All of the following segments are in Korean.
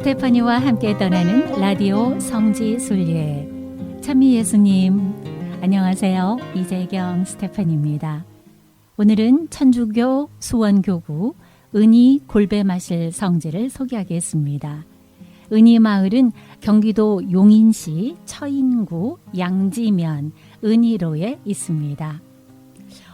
스테파니와 함께 떠나는 라디오 성지순례. 찬미 예수님, 안녕하세요. 이재경 스테파니입니다. 오늘은 천주교 수원교구 은희 골배마실 성지를 소개하겠습니다. 은희 마을은 경기도 용인시 처인구 양지면 은희로에 있습니다.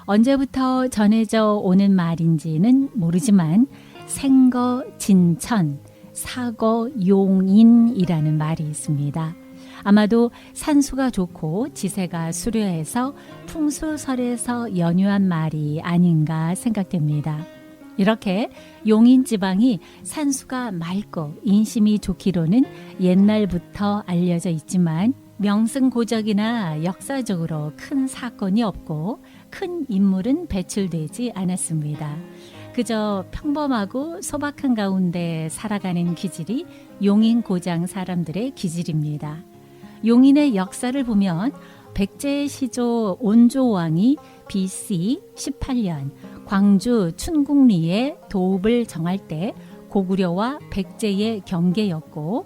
언제부터 전해져 오는 말인지는 모르지만 생거 진천, 사거 용인이라는 말이 있습니다. 아마도 산수가 좋고 지세가 수려해서 풍수설에서 연유한 말이 아닌가 생각됩니다. 이렇게 용인 지방이 산수가 맑고 인심이 좋기로는 옛날부터 알려져 있지만 명승고적이나 역사적으로 큰 사건이 없고 큰 인물은 배출되지 않았습니다. 그저 평범하고 소박한 가운데 살아가는 기질이 용인 고장 사람들의 기질입니다. 용인의 역사를 보면 백제 시조 온조왕이 BC 18년 광주 춘국리에 도읍을 정할 때 고구려와 백제의 경계였고,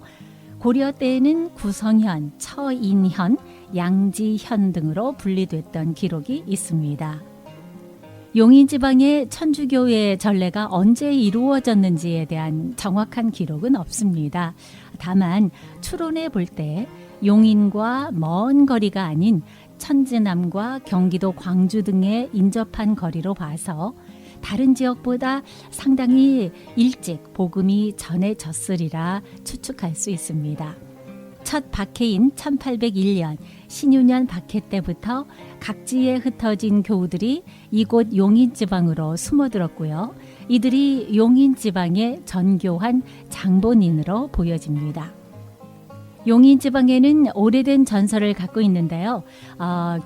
고려 때에는 구성현, 처인현, 양지현 등으로 분리됐던 기록이 있습니다. 용인 지방의 천주교의 전례가 언제 이루어졌는지에 대한 정확한 기록은 없습니다. 다만 추론해 볼 때 용인과 먼 거리가 아닌 천지남과 경기도 광주 등에 인접한 거리로 봐서 다른 지역보다 상당히 일찍 복음이 전해졌으리라 추측할 수 있습니다. 첫 박해인 1801년 신유년 박해 때부터 각지에 흩어진 교우들이 이곳 용인 지방으로 숨어들었고요. 이들이 용인 지방의 전교한 장본인으로 보여집니다. 용인 지방에는 오래된 전설을 갖고 있는데요.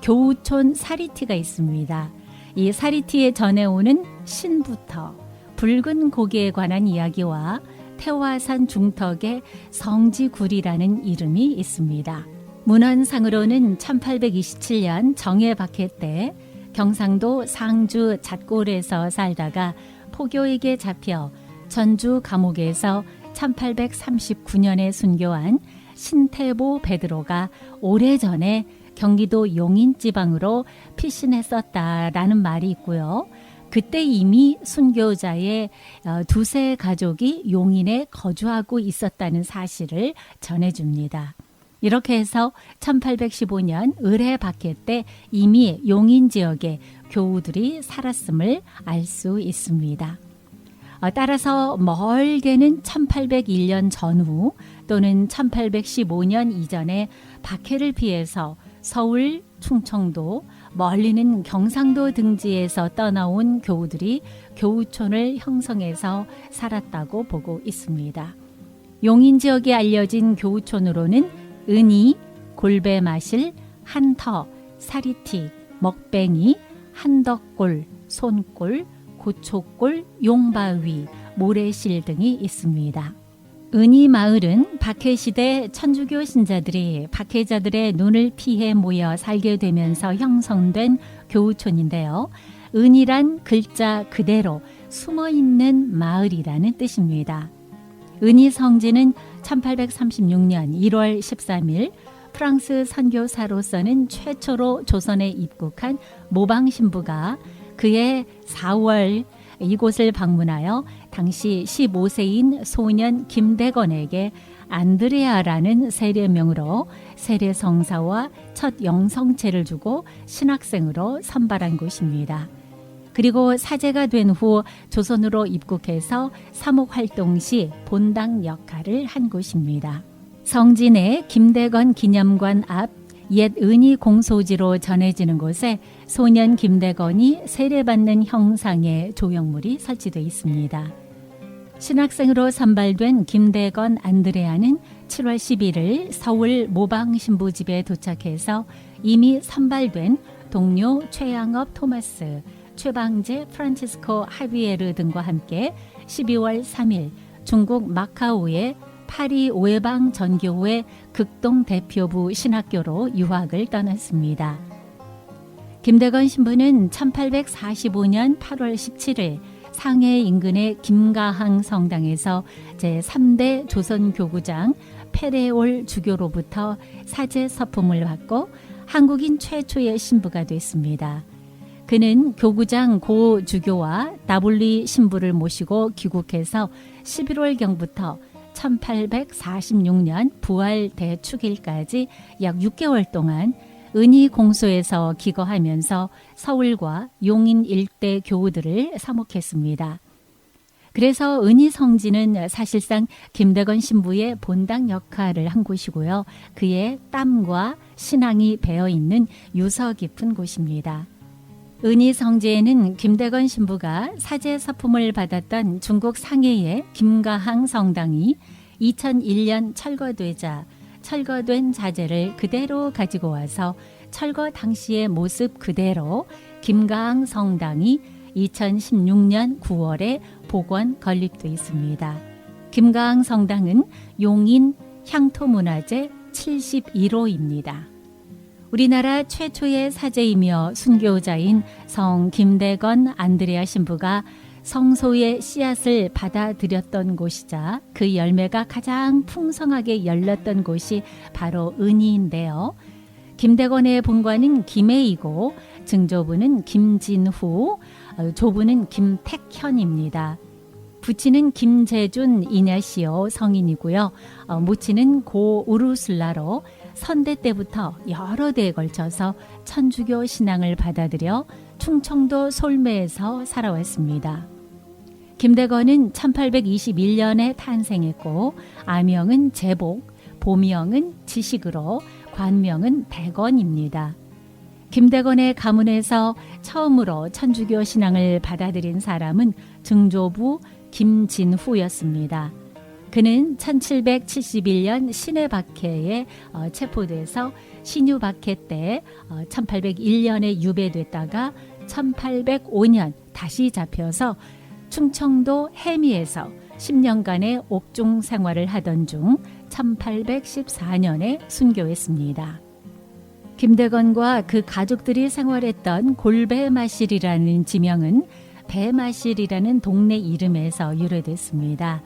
교우촌 사리티가 있습니다. 이 사리티에 전해오는 신부터 붉은 고기에 관한 이야기와 태화산 중턱에 성지굴이라는 이름이 있습니다. 문헌상으로는 1827년 정예 박해 때 경상도 상주 잣골에서 살다가 포교에게 잡혀 전주 감옥에서 1839년에 순교한 신태보 베드로가 오래전에 경기도 용인 지방으로 피신했었다라는 말이 있고요. 그때 이미 순교자의 두세 가족이 용인에 거주하고 있었다는 사실을 전해줍니다. 이렇게 해서 1815년 을해 박해 때 이미 용인 지역에 교우들이 살았음을 알 수 있습니다. 따라서 멀게는 1801년 전후 또는 1815년 이전에 박해를 피해서 서울, 충청도, 멀리는 경상도 등지에서 떠나온 교우들이 교우촌을 형성해서 살았다고 보고 있습니다. 용인 지역에 알려진 교우촌으로는 은희, 골배마실, 한터, 사리티, 먹뱅이, 한덕골, 손골, 고초골, 용바위, 모래실 등이 있습니다. 은희 마을은 박해시대 천주교 신자들이 박해자들의 눈을 피해 모여 살게 되면서 형성된 교우촌인데요. 은희란 글자 그대로 숨어있는 마을이라는 뜻입니다. 은희 성지는 1836년 1월 13일 프랑스 선교사로서는 최초로 조선에 입국한 모방 신부가 그해 4월 이곳을 방문하여 당시 15세인 소년 김대건에게 안드레아라는 세례명으로 세례성사와 첫 영성체를 주고 신학생으로 선발한 곳입니다. 그리고 사제가 된 후 조선으로 입국해서 사목활동 시 본당 역할을 한 곳입니다. 성지 내 김대건 기념관 앞 옛 은희 공소지로 전해지는 곳에 소년 김대건이 세례받는 형상의 조형물이 설치되어 있습니다. 신학생으로 선발된 김대건 안드레아는 7월 11일 서울 모방신부집에 도착해서 이미 선발된 동료 최양업 토마스, 최방제 프란치스코 하비에르 등과 함께 12월 3일 중국 마카오의 파리 오해방 전교회 극동 대표부 신학교로 유학을 떠났습니다. 김대건 신부는 1845년 8월 17일 상해 인근의 김가항 성당에서 제3대 조선교구장 페레올 주교로부터 사제 서품을 받고 한국인 최초의 신부가 됐습니다. 그는 교구장 고 주교와 나볼리 신부를 모시고 귀국해서 11월경부터 1846년 부활 대축일까지 약 6개월 동안 은희 공소에서 기거하면서 서울과 용인 일대 교우들을 사목했습니다. 그래서 은희 성지는 사실상 김대건 신부의 본당 역할을 한 곳이고요. 그의 땀과 신앙이 배어있는 유서 깊은 곳입니다. 은희 성지에는 김대건 신부가 사제 서품을 받았던 중국 상해의 김가항 성당이 2001년 철거되자 철거된 자재를 그대로 가지고 와서 철거 당시의 모습 그대로 김가항 성당이 2016년 9월에 복원 건립되어 있습니다. 김가항 성당은 용인 향토문화재 71호입니다. 우리나라 최초의 사제이며 순교자인 성 김대건 안드레아 신부가 성소의 씨앗을 받아들였던 곳이자 그 열매가 가장 풍성하게 열렸던 곳이 바로 은희인데요. 김대건의 본관은 김해이고 증조부는 김진후, 조부는 김택현입니다. 부치는 김재준 이냐시오 성인이고요. 모치는 고 우르술라로 선대 때부터 여러 대에 걸쳐서 천주교 신앙을 받아들여 충청도 솔매에서 살아왔습니다. 김대건은 1821년에 탄생했고 아명은 제복, 보명은 지식으로 관명은 대건입니다. 김대건의 가문에서 처음으로 천주교 신앙을 받아들인 사람은 증조부 김진후였습니다. 그는 1771년 신해박해에 체포돼서 신유박해 때 1801년에 유배됐다가 1805년 다시 잡혀서 충청도 해미에서 10년간의 옥중 생활을 하던 중 1814년에 순교했습니다. 김대건과 그 가족들이 생활했던 골배마실이라는 지명은 배마실이라는 동네 이름에서 유래됐습니다.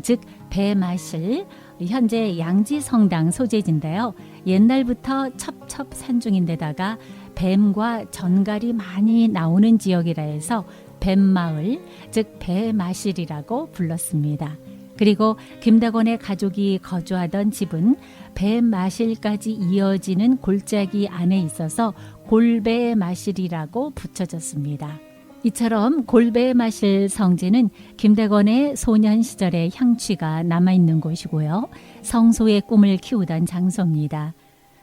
즉 배마실, 현재 양지성당 소재지인데요. 옛날부터 첩첩산중인데다가 뱀과 전갈이 많이 나오는 지역이라 해서 뱀마을, 즉 배마실이라고 불렀습니다. 그리고 김대건의 가족이 거주하던 집은 배마실까지 이어지는 골짜기 안에 있어서 골배마실이라고 붙여졌습니다. 이처럼 골배마실 성지는 김대건의 소년 시절의 향취가 남아있는 곳이고요. 성소의 꿈을 키우던 장소입니다.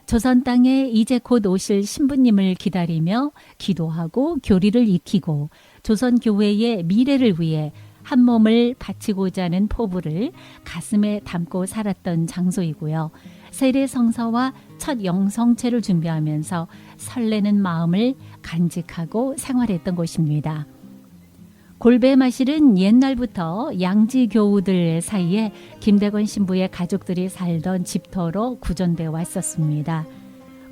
조선 땅에 이제 곧 오실 신부님을 기다리며 기도하고 교리를 익히고 조선 교회의 미래를 위해 한 몸을 바치고자 하는 포부를 가슴에 담고 살았던 장소이고요. 세례성사와 첫 영성체를 준비하면서 설레는 마음을 간직하고 생활했던 곳입니다. 골배마실은 옛날부터 양지교우들 사이에 김대건 신부의 가족들이 살던 집터로 구존되어 왔었습니다.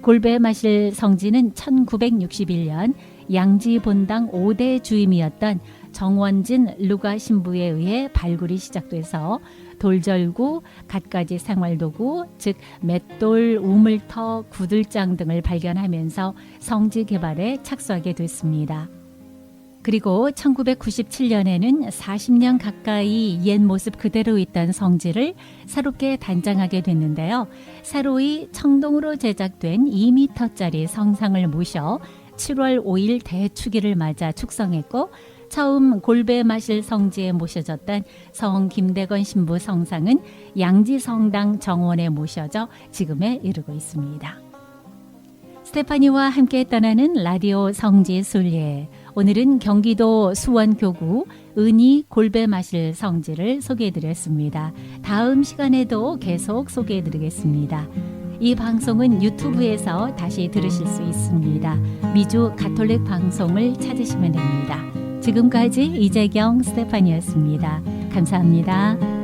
골배마실 성지는 1961년 양지본당 5대 주임이었던 정원진 루가 신부에 의해 발굴이 시작돼서 돌절구, 갖가지 생활도구, 즉 맷돌, 우물터, 구들장 등을 발견하면서 성지 개발에 착수하게 됐습니다. 그리고 1997년에는 40년 가까이 옛 모습 그대로 있던 성지를 새롭게 단장하게 됐는데요. 새로이 청동으로 제작된 2m짜리 성상을 모셔 7월 5일 대축일을 맞아 축성했고 처음 골배마실 성지에 모셔졌던 성 김대건 신부 성상은 양지성당 정원에 모셔져 지금에 이르고 있습니다. 스테파니와 함께 떠나는 라디오 성지순례. 오늘은 경기도 수원교구 은희 골배마실 성지를 소개해드렸습니다. 다음 시간에도 계속 소개해드리겠습니다. 이 방송은 유튜브에서 다시 들으실 수 있습니다. 미주 가톨릭 방송을 찾으시면 됩니다. 지금까지 이재경 스테파니였습니다. 감사합니다.